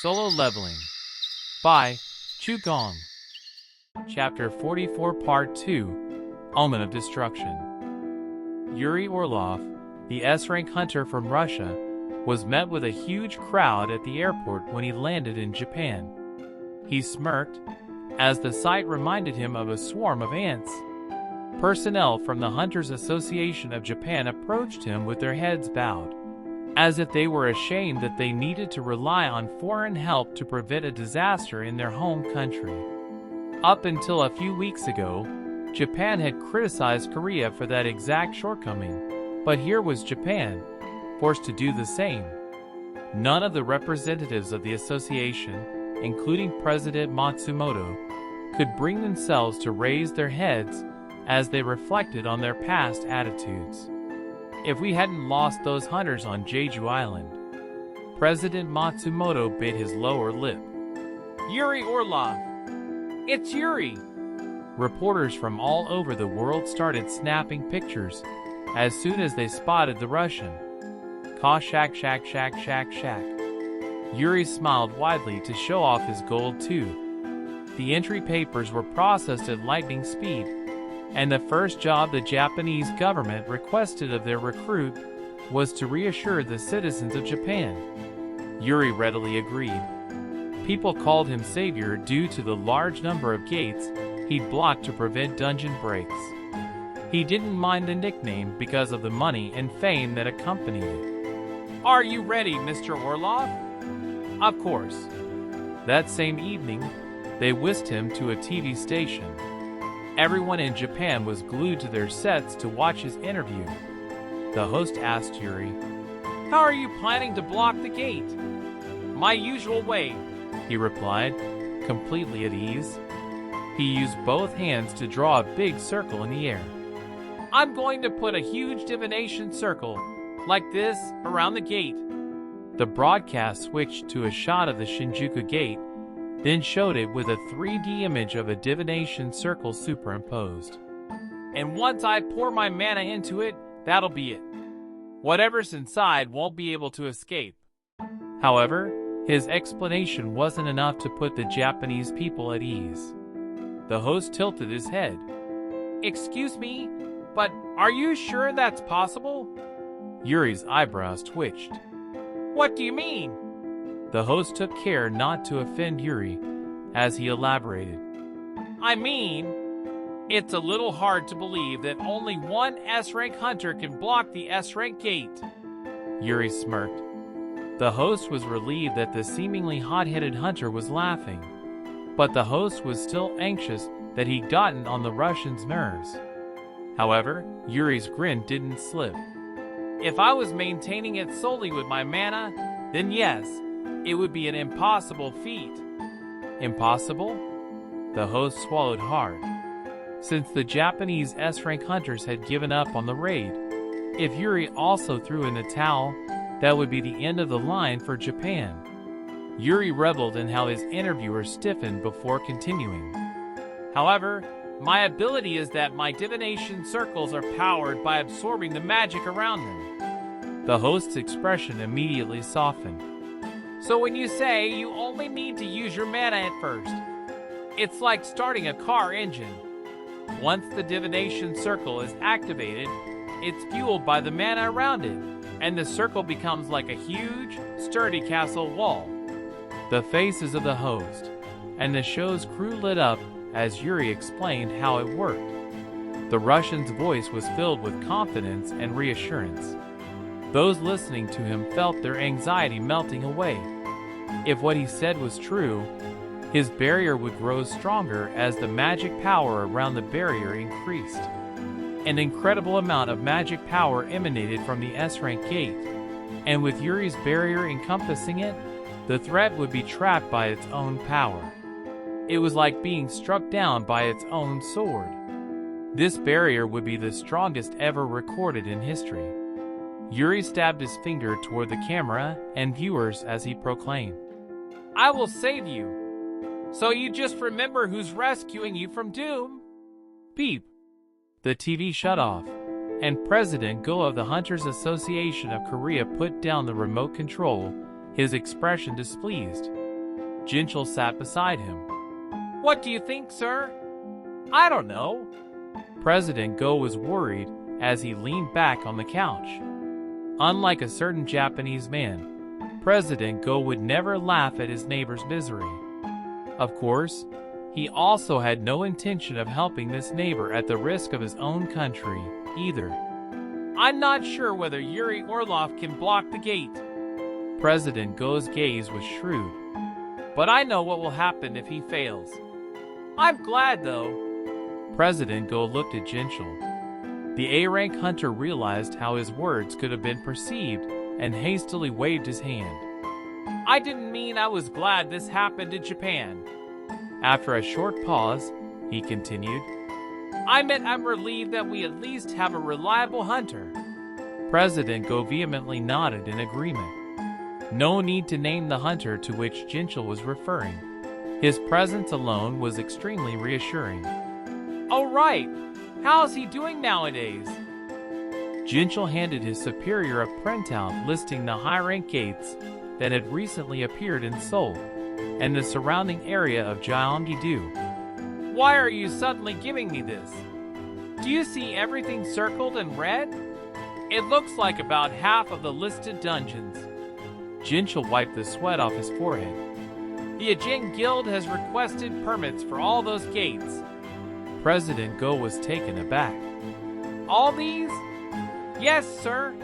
Solo Leveling by Gong. Chapter 44 Part 2 Omen of Destruction. Yuri Orlov, the S-rank hunter from Russia, was met with a huge crowd at the airport when he landed in Japan. He smirked, as the sight reminded him of a swarm of ants. Personnel from the Hunters Association of Japan approached him with their heads bowed, as if they were ashamed that they needed to rely on foreign help to prevent a disaster in their home country. Up until a few weeks ago, Japan had criticized Korea for that exact shortcoming, but here was Japan, forced to do the same. None of the representatives of the association, including President Matsumoto, could bring themselves to raise their heads as they reflected on their past attitudes. If we hadn't lost those hunters on Jeju Island. President Matsumoto bit his lower lip. Yuri Orlov! It's Yuri! Reporters from all over the world started snapping pictures as soon as they spotted the Russian. Shak shak shak shak shak. Yuri smiled widely to show off his gold tooth. The entry papers were processed at lightning speed, and the first job the Japanese government requested of their recruit was to reassure the citizens of Japan. Yuri readily agreed. People called him savior due to the large number of gates he'd blocked to prevent dungeon breaks. He didn't mind the nickname because of the money and fame that accompanied it. Are you ready, Mr. Orlov? Of course. That same evening, they whisked him to a TV station. Everyone in Japan was glued to their sets to watch his interview. The host asked Yuri, "How are you planning to block the gate?" "My usual way," he replied, completely at ease. He used both hands to draw a big circle in the air. "I'm going to put a huge divination circle, like this, around the gate." The broadcast switched to a shot of the Shinjuku gate, then showed it with a 3D image of a divination circle superimposed. "And once I pour my mana into it, that'll be it. Whatever's inside won't be able to escape." However, his explanation wasn't enough to put the Japanese people at ease. The host tilted his head. "Excuse me, but are you sure that's possible?" Yuri's eyebrows twitched. "What do you mean?" The host took care not to offend Yuri as he elaborated. "I mean, it's a little hard to believe that only one S-rank hunter can block the S-rank gate." Yuri smirked. The host was relieved that the seemingly hot-headed hunter was laughing, but the host was still anxious that he'd gotten on the Russian's nerves. However, Yuri's grin didn't slip. "If I was maintaining it solely with my mana, then yes, it would be an impossible feat." Impossible? The host swallowed hard. Since the Japanese S-rank hunters had given up on the raid, if Yuri also threw in the towel, that would be the end of the line for Japan. Yuri reveled in how his interviewer stiffened before continuing. "However, my ability is that my divination circles are powered by absorbing the magic around them." The host's expression immediately softened. "So when you say you only need to use your mana at first, it's like starting a car engine. Once the divination circle is activated, it's fueled by the mana around it, and the circle becomes like a huge, sturdy castle wall." The faces of the host and the show's crew lit up as Yuri explained how it worked. The Russian's voice was filled with confidence and reassurance. Those listening to him felt their anxiety melting away. If what he said was true, his barrier would grow stronger as the magic power around the barrier increased. An incredible amount of magic power emanated from the S-rank gate, and with Yuri's barrier encompassing it, the threat would be trapped by its own power. It was like being struck down by its own sword. This barrier would be the strongest ever recorded in history. Yuri stabbed his finger toward the camera and viewers as he proclaimed, "I will save you. So you just remember who's rescuing you from doom." Beep. The TV shut off, and President Go of the Hunters Association of Korea put down the remote control, his expression displeased. Jinchul sat beside him. What do you think, sir? I don't know. President Go was worried as he leaned back on the couch. Unlike a certain Japanese man, President Go would never laugh at his neighbor's misery. Of course, he also had no intention of helping this neighbor at the risk of his own country, either. I'm not sure whether Yuri Orlov can block the gate. President Go's gaze was shrewd. But I know what will happen if he fails. I'm glad, though. President Go looked at Jinchul. The A-rank hunter realized how his words could have been perceived and hastily waved his hand. I didn't mean I was glad this happened in Japan. After a short pause, he continued, I meant I'm relieved that we at least have a reliable hunter. President Go vehemently nodded in agreement. No need to name the hunter to which Jinchul was referring. His presence alone was extremely reassuring. Oh right, how's he doing nowadays? Jinchul handed his superior a printout listing the high-rank gates that had recently appeared in Seoul and the surrounding area of Gyeonggi-do. Why are you suddenly giving me this? Do you see everything circled in red? It looks like about half of the listed dungeons. Jinchul wiped the sweat off his forehead. The Ajin Guild has requested permits for all those gates. President Go was taken aback. All these? Yes, sir.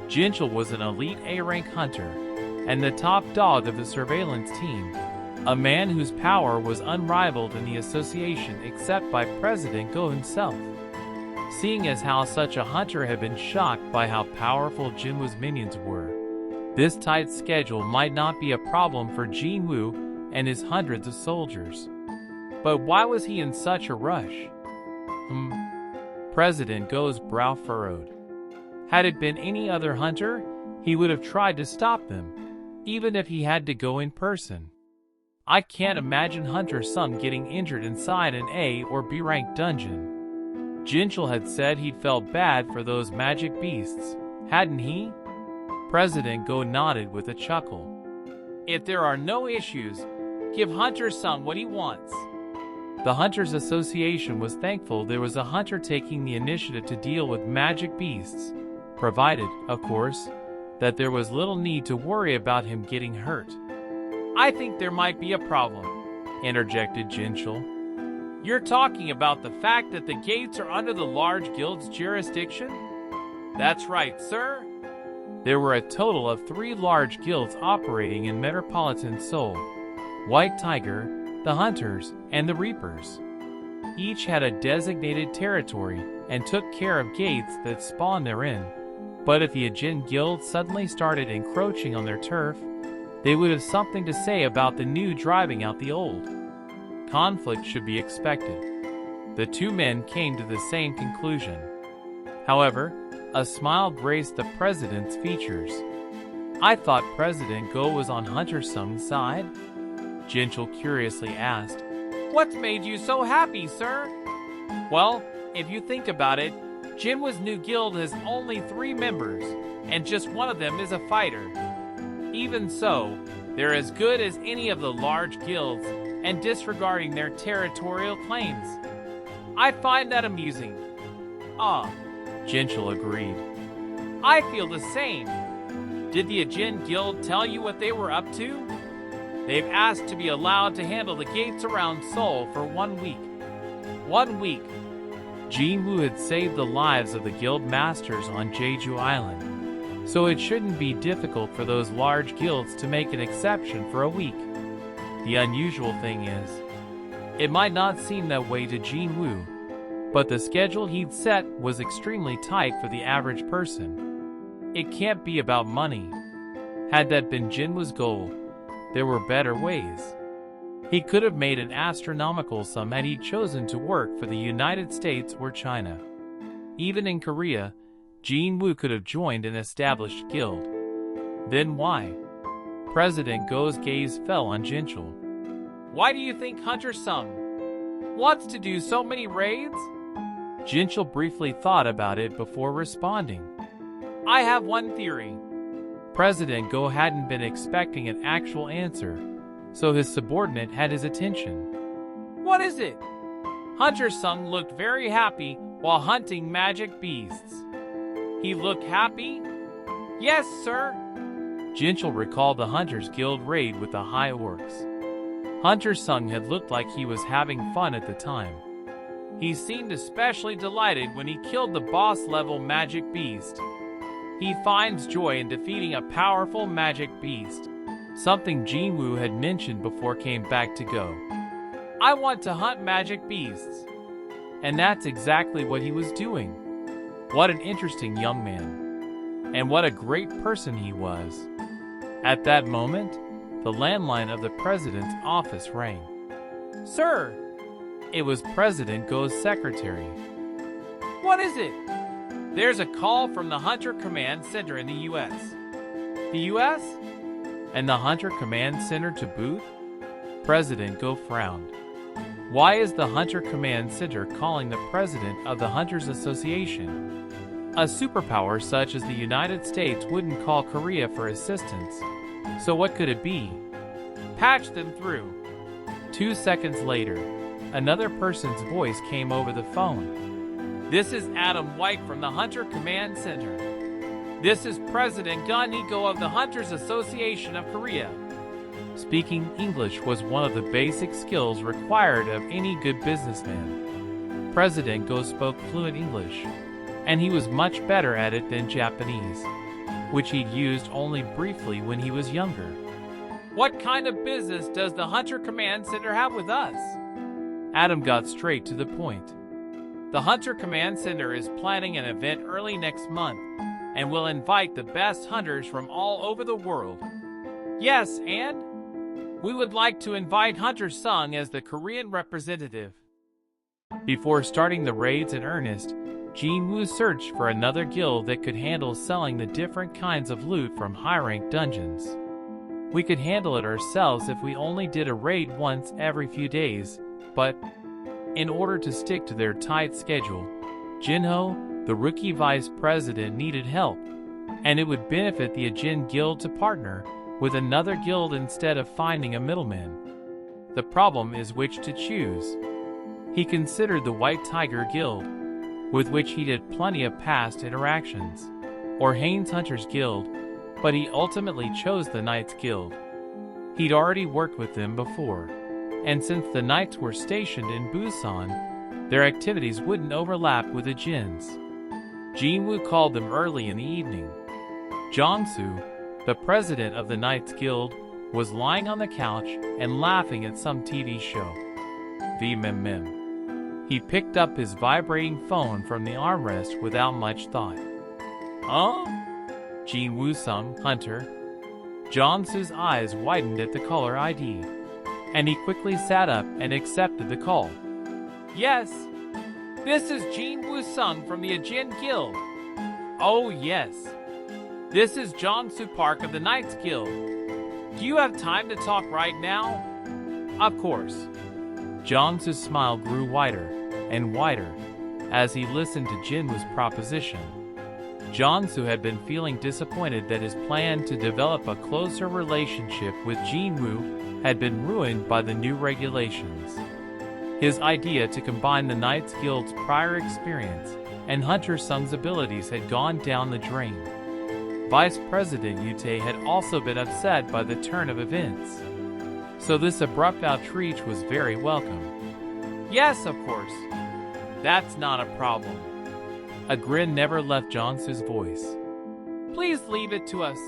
Jinchul was an elite A-rank hunter and the top dog of the surveillance team, a man whose power was unrivaled in the association except by President Go himself. Seeing as how such a hunter had been shocked by how powerful Jinwoo's minions were, this tight schedule might not be a problem for Jinwoo and his hundreds of soldiers. But why was he in such a rush? President Go's brow furrowed. Had it been any other hunter, he would have tried to stop them, even if he had to go in person. I can't imagine Hunter Sung getting injured inside an A or B rank dungeon. Jinchul had said he'd felt bad for those magic beasts, hadn't he? President Go nodded with a chuckle. If there are no issues, give Hunter Sung what he wants. The Hunters Association was thankful there was a hunter taking the initiative to deal with magic beasts, provided, of course, that there was little need to worry about him getting hurt. I think there might be a problem, interjected Jinchul. You're talking about the fact that the gates are under the large guild's jurisdiction? That's right, sir. There were a total of 3 large guilds operating in metropolitan Seoul: White Tiger, the Hunters, and the Reapers. Each had a designated territory and took care of gates that spawned therein. But if the Ajin Guild suddenly started encroaching on their turf, they would have something to say about the new driving out the old. Conflict should be expected. The two men came to the same conclusion. However, a smile graced the president's features. I thought President Go was on Hunter Sung's side? Jinchul curiously asked. What's made you so happy, sir? Well, if you think about it, Jinwoo's new guild has only 3 members, and just one of them is a fighter. Even so, they're as good as any of the large guilds, and disregarding their territorial claims. I find that amusing. Jinchul agreed. I feel the same. Did the Ajin Guild tell you what they were up to? They've asked to be allowed to handle the gates around Seoul for 1 week. 1 week. Jinwoo had saved the lives of the guild masters on Jeju Island, so it shouldn't be difficult for those large guilds to make an exception for a week. The unusual thing is, it might not seem that way to Jinwoo, but the schedule he'd set was extremely tight for the average person. It can't be about money. Had that been Jinwoo's goal, there were better ways. He could have made an astronomical sum had he chosen to work for the United States or China. Even in Korea, Jinwoo could have joined an established guild. Then why? President Go's gaze fell on Jinchul. Why do you think Hunter Sung wants to do so many raids? Jinchul briefly thought about it before responding. I have one theory. President Go hadn't been expecting an actual answer, so his subordinate had his attention. What is it? Hunter Sung looked very happy while hunting magic beasts. He looked happy? Yes, sir. Jinchul recalled the Hunters Guild raid with the High Orcs. Hunter Sung had looked like he was having fun at the time. He seemed especially delighted when he killed the boss-level magic beast. He finds joy in defeating a powerful magic beast. Something Jinwoo had mentioned before came back to go. I want to hunt magic beasts. And that's exactly what he was doing. What an interesting young man. And what a great person he was. At that moment, the landline of the president's office rang. Sir! It was President Go's secretary. What is it? There's a call from the Hunter Command Center in the U.S. The U.S.? And the Hunter Command Center to boot? President Go frowned. Why is the Hunter Command Center calling the president of the Hunters Association? A superpower such as the United States wouldn't call Korea for assistance. So what could it be? Patch them through. 2 seconds later, another person's voice came over the phone. This is Adam White from the Hunter Command Center. This is President Go of the Hunters Association of Korea. Speaking English was one of the basic skills required of any good businessman. President Go spoke fluent English, and he was much better at it than Japanese, which he'd used only briefly when he was younger. What kind of business does the Hunter Command Center have with us? Adam got straight to the point. The Hunter Command Center is planning an event early next month and will invite the best hunters from all over the world. Yes, and we would like to invite Hunter Sung as the Korean representative. Before starting the raids in earnest, Jinwoo searched for another guild that could handle selling the different kinds of loot from high-ranked dungeons. We could handle it ourselves if we only did a raid once every few days, but in order to stick to their tight schedule, Jinho, the rookie vice president, needed help, and it would benefit the Ajin Guild to partner with another guild instead of finding a middleman. The problem is which to choose. He considered the White Tiger Guild, with which he did plenty of past interactions, or Haynes Hunters Guild, but he ultimately chose the Knights Guild. He'd already worked with them before, and since the Knights were stationed in Busan, their activities wouldn't overlap with the Jin's. Jinwoo called them early in the evening. Jongsu, the president of the Knights Guild, was lying on the couch and laughing at some TV show. He picked up his vibrating phone from the armrest without much thought. Huh? Jinwoo Sung, Hunter. Jongsu's eyes widened at the caller ID, and he quickly sat up and accepted the call. Yes. This is Jinwoo Sung from the Ajin Guild. Oh, yes. This is Jongsu Park of the Knights Guild. Do you have time to talk right now? Of course. Jongsu's smile grew wider and wider as he listened to Jinwoo's proposition. Jongsu had been feeling disappointed that his plan to develop a closer relationship with Jinwoo had been ruined by the new regulations. His idea to combine the Knights Guild's prior experience and Hunter Sung's abilities had gone down the drain. Vice President Yute had also been upset by the turn of events, so this abrupt outreach was very welcome. Yes, of course. That's not a problem. A grin never left Jongsu's voice. Please leave it to us.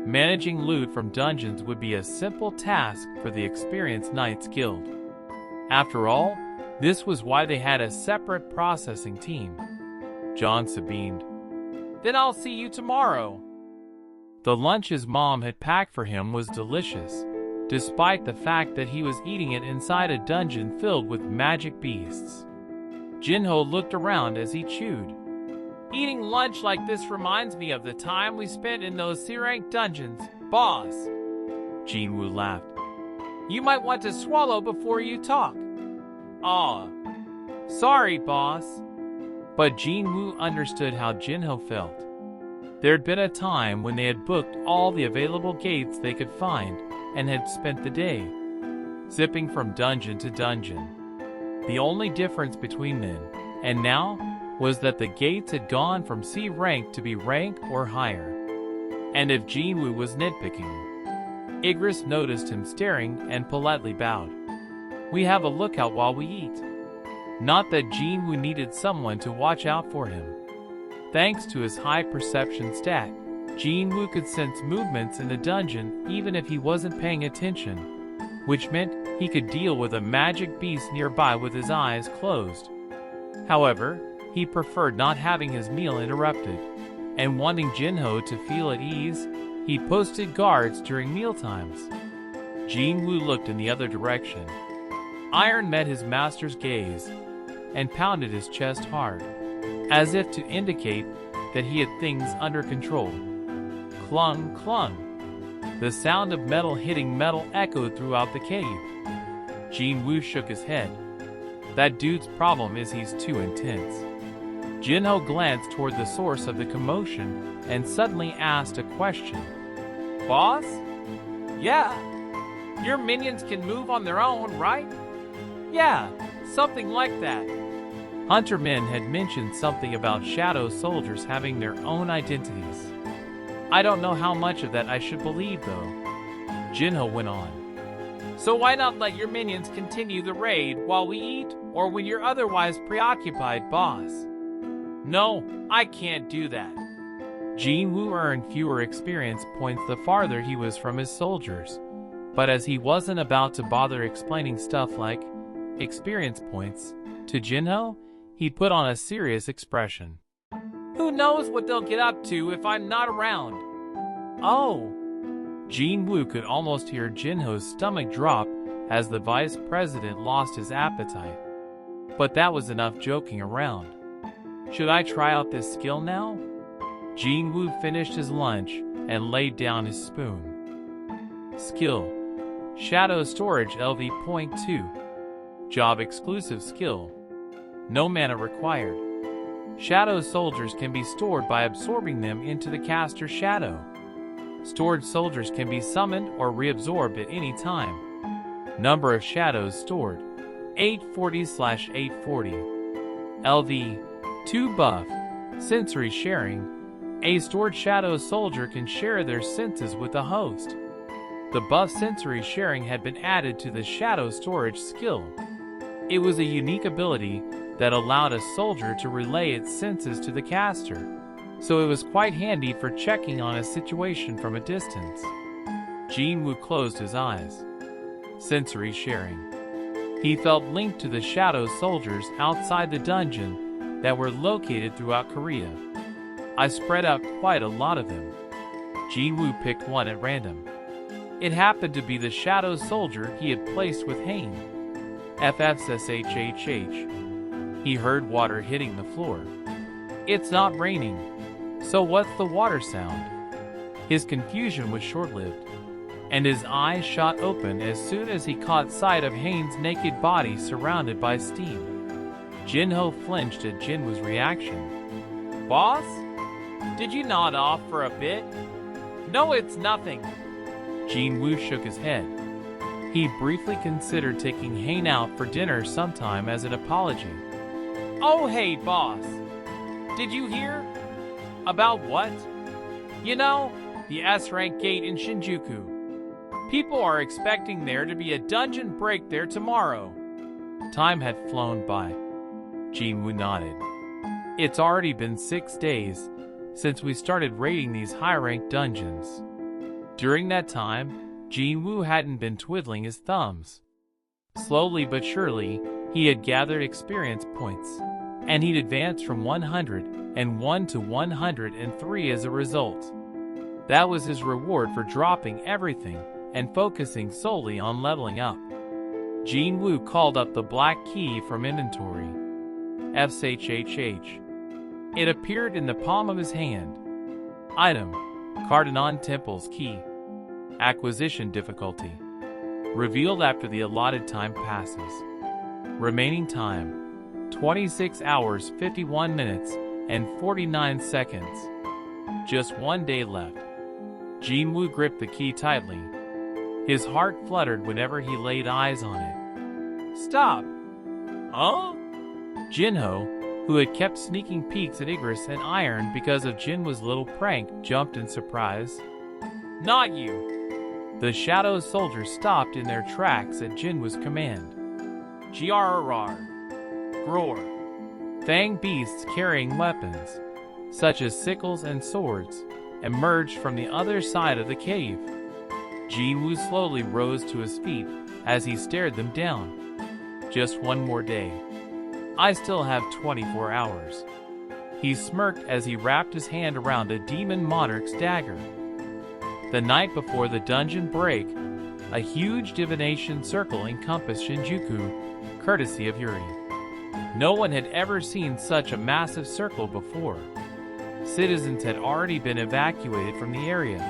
Managing loot from dungeons would be a simple task for the experienced Knights Guild. After all, this was why they had a separate processing team. Jongsu beamed. Then I'll see you tomorrow. The lunch his mom had packed for him was delicious, despite the fact that he was eating it inside a dungeon filled with magic beasts. Jinho looked around as he chewed. Eating lunch like this reminds me of the time we spent in those C-rank dungeons, boss. Jinwoo laughed. You might want to swallow before you talk. Aw. Sorry, boss. But Jinwoo understood how Jinho felt. There'd been a time when they had booked all the available gates they could find and had spent the day zipping from dungeon to dungeon. The only difference between then and now was that the gates had gone from C rank to B rank or higher. And if Jinwoo was nitpicking, Igris noticed him staring and politely bowed. "We have a lookout while we eat." Not that Jinwoo needed someone to watch out for him. Thanks to his high perception stat, Jinwoo could sense movements in the dungeon even if he wasn't paying attention, which meant he could deal with a magic beast nearby with his eyes closed. However, he preferred not having his meal interrupted, and wanting Jinho to feel at ease, he posted guards during mealtimes. Jinwoo looked in the other direction. Iron met his master's gaze and pounded his chest hard, as if to indicate that he had things under control. Clung, clung. The sound of metal hitting metal echoed throughout the cave. Jinwoo shook his head. That dude's problem is he's too intense. Jinho glanced toward the source of the commotion and suddenly asked a question. "Boss? Yeah. Your minions can move on their own, right?" "Yeah, something like that." Hunter Men had mentioned something about shadow soldiers having their own identities. "I don't know how much of that I should believe, though," Jinho went on. "So why not let your minions continue the raid while we eat, or when you're otherwise preoccupied, boss?" "No, I can't do that." Jinwoo earned fewer experience points the farther he was from his soldiers, but as he wasn't about to bother explaining stuff like experience points to Jinho, he put on a serious expression. "Who knows what they'll get up to if I'm not around?" "Oh." Jinwoo could almost hear Jinho's stomach drop as the vice president lost his appetite. But that was enough joking around. "Should I try out this skill now?" Jinwoo finished his lunch and laid down his spoon. Skill: Shadow Storage LV.2. Job exclusive skill. No mana required. Shadow soldiers can be stored by absorbing them into the caster's shadow. Stored soldiers can be summoned or reabsorbed at any time. Number of shadows stored: 840/840. LV 2 buff, sensory sharing. A stored shadow soldier can share their senses with the host. The buff sensory sharing had been added to the shadow storage skill. It was a unique ability that allowed a soldier to relay its senses to the caster, so it was quite handy for checking on a situation from a distance. Jinwoo closed his eyes. Sensory sharing. He felt linked to the shadow soldiers outside the dungeon that were located throughout Korea. I spread out quite a lot of them. Jinwoo picked one at random. It happened to be the shadow soldier he had placed with Hain. FFSHHH. He heard water hitting the floor. It's not raining. So what's the water sound? His confusion was short-lived, and his eyes shot open as soon as he caught sight of Hain's naked body surrounded by steam. Jinho flinched at Jinwoo's reaction. "Boss? Did you nod off for a bit?" "No, it's nothing." Jinwoo shook his head. He briefly considered taking Hain out for dinner sometime as an apology. "Oh hey, boss. Did you hear?" "About what?" "You know, the S-rank gate in Shinjuku. People are expecting there to be a dungeon break there tomorrow." Time had flown by. Jinwoo nodded. It's already been 6 days since we started raiding these high-ranked dungeons. During that time, Jinwoo hadn't been twiddling his thumbs. Slowly but surely, he had gathered experience points, and he'd advanced from 101 to 103 as a result. That was his reward for dropping everything and focusing solely on leveling up. Jinwoo called up the black key from inventory. FSHHH. It appeared in the palm of his hand. Item: Cardinal Temple's key. Acquisition difficulty. Revealed after the allotted time passes. Remaining time: 26 hours 51 minutes and 49 seconds. just 1 day left. Jinwoo gripped the key tightly. His heart fluttered whenever he laid eyes on it. Stop! Huh? Jinho, who had kept sneaking peeks at Igris and Iron because of Jinwoo's little prank, jumped in surprise. Not you! The Shadow soldiers stopped in their tracks at Jinwoo's command. GRR. Roar. Fang beasts carrying weapons, such as sickles and swords, emerged from the other side of the cave. Jinwoo slowly rose to his feet as he stared them down. Just 1 more day. I still have 24 hours. He smirked as he wrapped his hand around a demon monarch's dagger. The night before the dungeon break, a huge divination circle encompassed Shinjuku, courtesy of Yuri. No one had ever seen such a massive circle before. Citizens had already been evacuated from the area,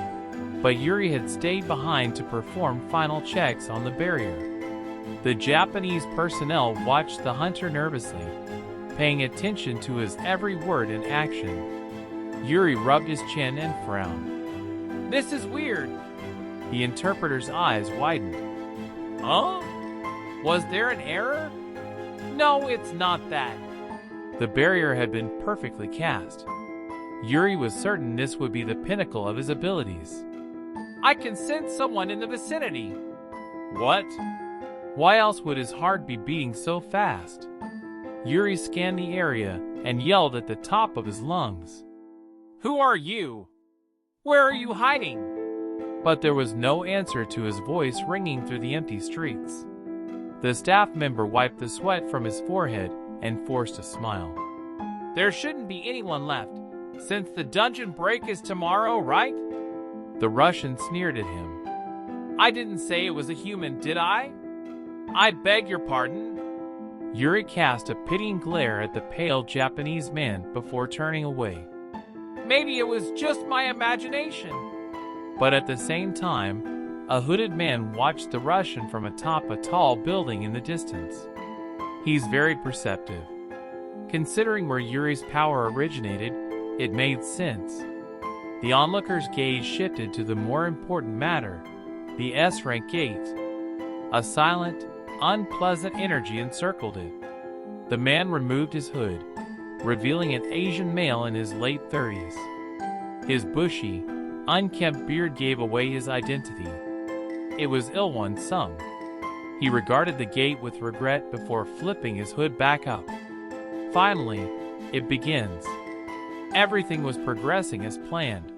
but Yuri had stayed behind to perform final checks on the barrier. The Japanese personnel watched the hunter nervously, paying attention to his every word and action. Yuri rubbed his chin and frowned. This is weird. The interpreter's eyes widened. Huh? Was there an error? No, it's not that. The barrier had been perfectly cast. Yuri was certain this would be the pinnacle of his abilities. I can sense someone in the vicinity. What? Why else would his heart be beating so fast? Yuri scanned the area and yelled at the top of his lungs. Who are you? Where are you hiding? But there was no answer to his voice ringing through the empty streets. The staff member wiped the sweat from his forehead and forced a smile. There shouldn't be anyone left, since the dungeon break is tomorrow, right? The Russian sneered at him. I didn't say it was a human, did I? I beg your pardon? Yuri cast a pitying glare at the pale Japanese man before turning away. Maybe it was just my imagination. But at the same time, a hooded man watched the Russian from atop a tall building in the distance. He's very perceptive. Considering where Yuri's power originated, it made sense. The onlooker's gaze shifted to the more important matter, the S-rank gate. A silent, unpleasant energy encircled it. The man removed his hood, revealing an Asian male in his late 30s. His bushy, unkempt beard gave away his identity. It was Ilwon Sung. He regarded the gate with regret before flipping his hood back up. Finally, it begins. Everything was progressing as planned.